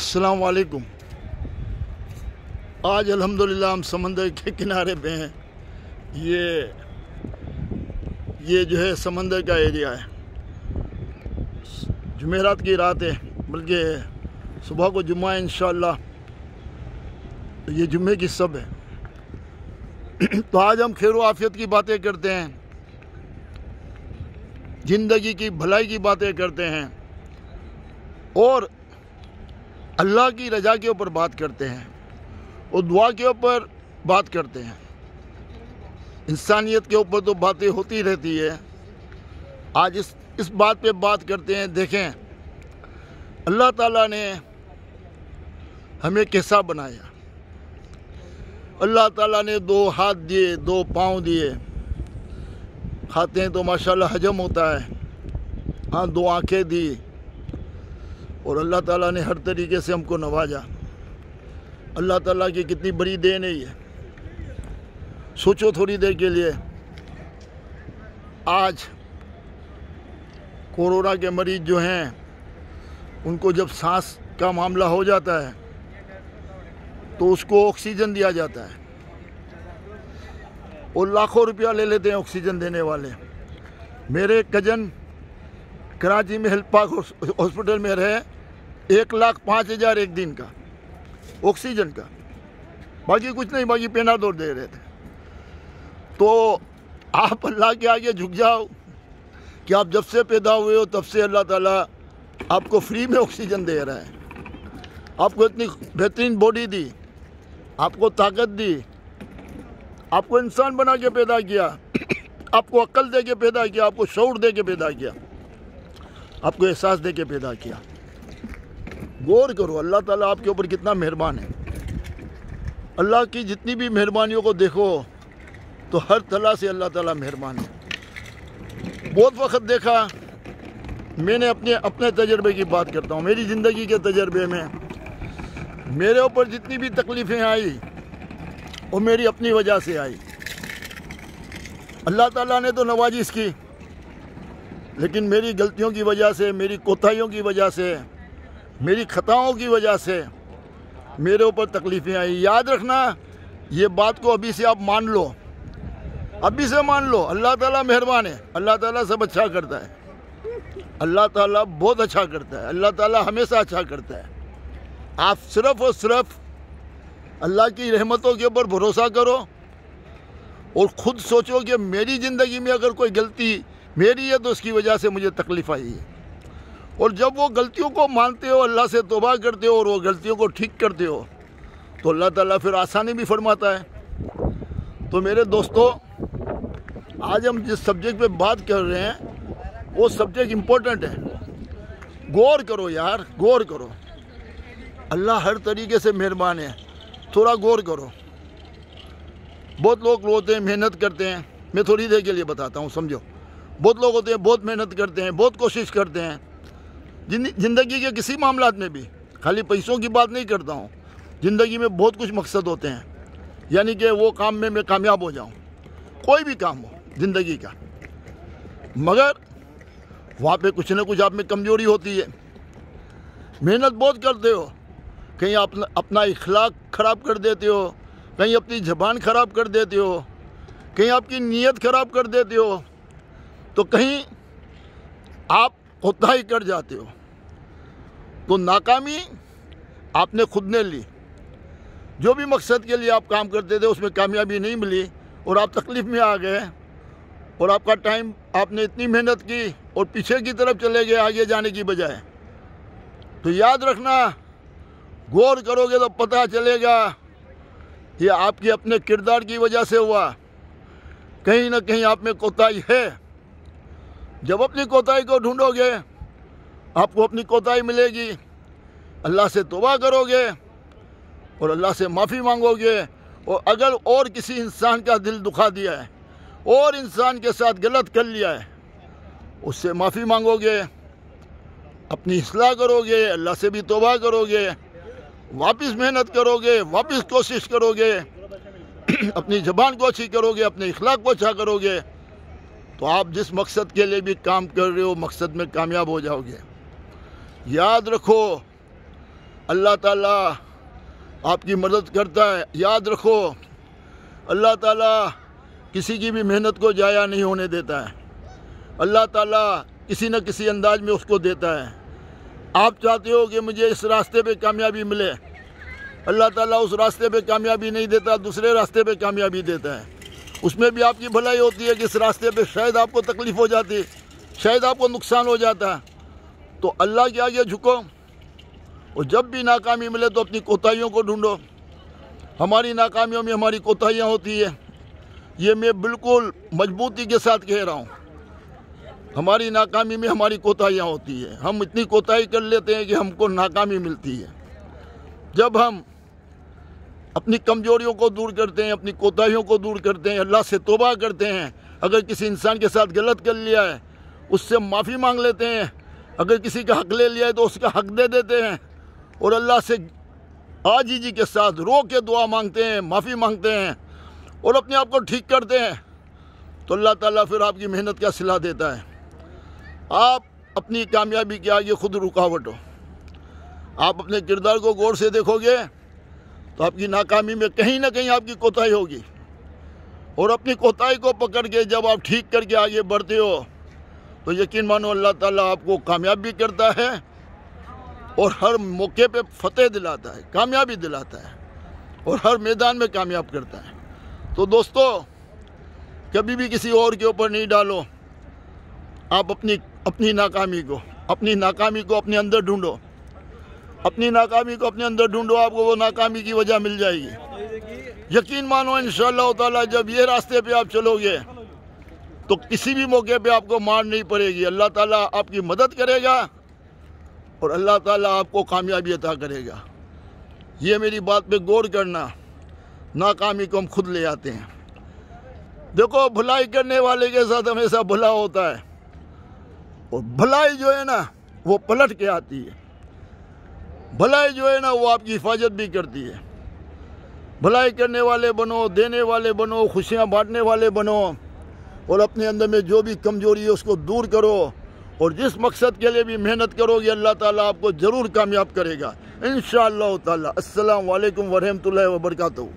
अस्सलाम वालेकुम। आज अल्हम्दुलिल्लाह हम समंदर के किनारे पे हैं। ये जो है समंदर का एरिया है। जुमेरात की रात है, बल्कि सुबह को जुम्मा है इंशाअल्लाह। तो ये जुम्मे की सब है। तो आज हम खैर आफियत की बातें करते हैं, ज़िंदगी की भलाई की बातें करते हैं और अल्लाह की रज़ा के ऊपर बात करते हैं और दुआ के ऊपर बात करते हैं। इंसानियत के ऊपर तो बातें होती रहती है। आज इस बात पे बात करते हैं। देखें, अल्लाह ताला ने हमें कैसा बनाया। अल्लाह ताला ने 2 हाथ दिए, 2 पाँव दिए, खाते हैं तो माशाल्लाह हजम होता है। हाँ, 2 आँखें दी और अल्लाह ताला ने हर तरीके से हमको नवाजा। अल्लाह ताला की कितनी बड़ी देन है ये। सोचो थोड़ी देर के लिए, आज कोरोना के मरीज जो हैं उनको जब सांस का मामला हो जाता है तो उसको ऑक्सीजन दिया जाता है और लाखों रुपया ले लेते हैं ऑक्सीजन देने वाले। मेरे कजन कराची में हेल्थ पार्क हॉस्पिटल में रहे, 1,05,000 एक दिन का ऑक्सीजन का, बाकी कुछ नहीं, बाकी पेनाडोल दे रहे थे। तो आप अल्लाह के आगे झुक जाओ कि आप जब से पैदा हुए हो तब से अल्लाह ताला आपको फ्री में ऑक्सीजन दे रहा है। आपको इतनी बेहतरीन बॉडी दी, आपको ताकत दी, आपको इंसान बना के पैदा किया, आपको अक्ल दे के पैदा किया, आपको शऊर दे के पैदा किया, आपको एहसास दे के पैदा किया। गौर करो, अल्लाह ताला आपके ऊपर कितना मेहरबान है। अल्लाह की जितनी भी मेहरबानियों को देखो तो हर तरह से अल्लाह ताला मेहरबान है। बहुत वक्त देखा, मैंने अपने तजर्बे की बात करता हूँ। मेरी ज़िंदगी के तजर्बे में मेरे ऊपर जितनी भी तकलीफ़ें आई वो मेरी अपनी वजह से आई। अल्लाह ताला ने तो नवाजिश की, लेकिन मेरी गलतियों की वजह से, मेरी कोताहियों की वजह से, मेरी खताओं की वजह से मेरे ऊपर तकलीफ़ें आई। याद रखना, ये बात को अभी से आप मान लो, अभी से मान लो। अल्लाह ताला मेहरबान है, अल्लाह ताला सब अच्छा करता है, अल्लाह ताला बहुत अच्छा करता है, अल्लाह ताला हमेशा अच्छा करता है। आप सिर्फ़ और सिर्फ अल्लाह की रहमतों के ऊपर भरोसा करो और ख़ुद सोचो कि मेरी ज़िंदगी में अगर कोई गलती मेरी है तो उसकी वजह से मुझे तकलीफ़ आई है। और जब वो गलतियों को मानते हो, अल्लाह से तौबा करते हो और वो गलतियों को ठीक करते हो तो अल्लाह ताला फिर आसानी भी फरमाता है। तो मेरे दोस्तों, आज हम जिस सब्जेक्ट पे बात कर रहे हैं वो सब्जेक्ट इम्पोर्टेंट है। गौर करो यार, गौर करो। अल्लाह हर तरीके से मेहरबान है, थोड़ा गौर करो। बहुत लोग होते हैं, मेहनत करते हैं। मैं थोड़ी देर के लिए बताता हूँ, समझो। बहुत लोग होते हैं, बहुत मेहनत करते हैं, बहुत कोशिश करते हैं ज़िंदगी के किसी मामलात में भी। खाली पैसों की बात नहीं करता हूँ, ज़िंदगी में बहुत कुछ मकसद होते हैं, यानी कि वो काम में मैं कामयाब हो जाऊँ, कोई भी काम हो ज़िंदगी का। मगर वहाँ पे कुछ ना कुछ आप में कमज़ोरी होती है। मेहनत बहुत करते हो, कहीं अपना इखलाक ख़राब कर देते हो, कहीं अपनी ज़बान ख़राब कर देते हो, कहीं आपकी नीयत ख़राब कर देते हो, तो कहीं आप कोताही कर जाते हो। तो नाकामी आपने खुद ने ली। जो भी मकसद के लिए आप काम करते थे उसमें कामयाबी नहीं मिली और आप तकलीफ़ में आ गए और आपका टाइम, आपने इतनी मेहनत की और पीछे की तरफ चले गए आगे जाने की बजाय। तो याद रखना, गौर करोगे तो पता चलेगा ये आपके अपने किरदार की वजह से हुआ। कहीं ना कहीं आप में कोताही है। जब अपनी कोताही को ढूंढोगे आपको अपनी कोताही मिलेगी। अल्लाह से तौबा करोगे और अल्लाह से माफ़ी मांगोगे। और अगर और किसी इंसान का दिल दुखा दिया है और इंसान के साथ गलत कर लिया है, उससे माफ़ी मांगोगे, अपनी इस्लाह करोगे, अल्लाह से भी तौबा करोगे, वापस मेहनत करोगे, वापस कोशिश करोगे, अपनी ज़बान को अच्छी करोगे, अपने इखलाक को अच्छा करोगे, तो आप जिस मकसद के लिए भी काम कर रहे हो मकसद में कामयाब हो जाओगे। याद रखो, अल्लाह ताला आपकी मदद करता है। याद रखो, अल्लाह ताला किसी की भी मेहनत को ज़ाया नहीं होने देता है। अल्लाह ताला किसी न किसी अंदाज में उसको देता है। आप चाहते हो कि मुझे इस रास्ते पे कामयाबी मिले, अल्लाह ताला उस रास्ते पे कामयाबी नहीं देता, दूसरे रास्ते पे कामयाबी देता है। उसमें भी आपकी भलाई होती है कि इस रास्ते पे शायद आपको तकलीफ़ हो जाती, शायद आपको नुकसान हो जाता है, तो अल्लाह के आगे झुको। और जब भी नाकामी मिले तो अपनी कोताहियों को ढूंढो। हमारी नाकामियों में हमारी कोताहियाँ होती है, ये मैं बिल्कुल मजबूती के साथ कह रहा हूँ। हमारी नाकामी में हमारी कोताहियाँ होती है। हम इतनी कोताही कर लेते हैं कि हमको नाकामी मिलती है। जब हम अपनी कमजोरियों को दूर करते हैं, अपनी कोताहियों को दूर करते हैं, अल्लाह से तौबा करते हैं, अगर किसी इंसान के साथ गलत कर लिया है उससे माफ़ी मांग लेते हैं, अगर किसी का हक ले लिया है तो उसका हक दे देते हैं, और अल्लाह से आजीजी के साथ रो के दुआ मांगते हैं, माफ़ी मांगते हैं और अपने आप को ठीक करते हैं, तो अल्लाह ताला फिर आपकी मेहनत का सिला देता है। आप अपनी कामयाबी के आगे खुद रुकावट हो। आप अपने किरदार को गौर से देखोगे तो आपकी नाकामी में कहीं ना कहीं आपकी कोताही होगी, और अपनी कोताही को पकड़ के जब आप ठीक करके आगे बढ़ते हो तो यकीन मानो अल्लाह ताला आपको कामयाब भी करता है और हर मौके पे फतेह दिलाता है, कामयाबी दिलाता है, और हर मैदान में कामयाब करता है। तो दोस्तों, कभी भी किसी और के ऊपर नहीं डालो। आप अपनी नाकामी को अपने अंदर ढूंढो, अपनी नाकामी को अपने अंदर ढूंढो, आपको वो नाकामी की वजह मिल जाएगी। यकीन मानो इंशाअल्लाह ताला जब ये रास्ते पे आप चलोगे तो किसी भी मौके पे आपको मार नहीं पड़ेगी। अल्लाह ताला आपकी मदद करेगा और अल्लाह ताला आपको कामयाबी अता करेगा। ये मेरी बात पे गौर करना। नाकामी को हम खुद ले आते हैं। देखो, भलाई करने वाले के साथ हमेशा भला होता है, और भलाई जो है ना वो पलट के आती है। भलाई जो है ना वो आपकी हिफाजत भी करती है। भलाई करने वाले बनो, देने वाले बनो, खुशियाँ बांटने वाले बनो, और अपने अंदर में जो भी कमजोरी है उसको दूर करो, और जिस मकसद के लिए भी मेहनत करोगे अल्लाह ताला आपको ज़रूर कामयाब करेगा इंशाअल्लाह ताला। अस्सलाम वालेकुम व रहमतुल्लाहि व बरकातहू।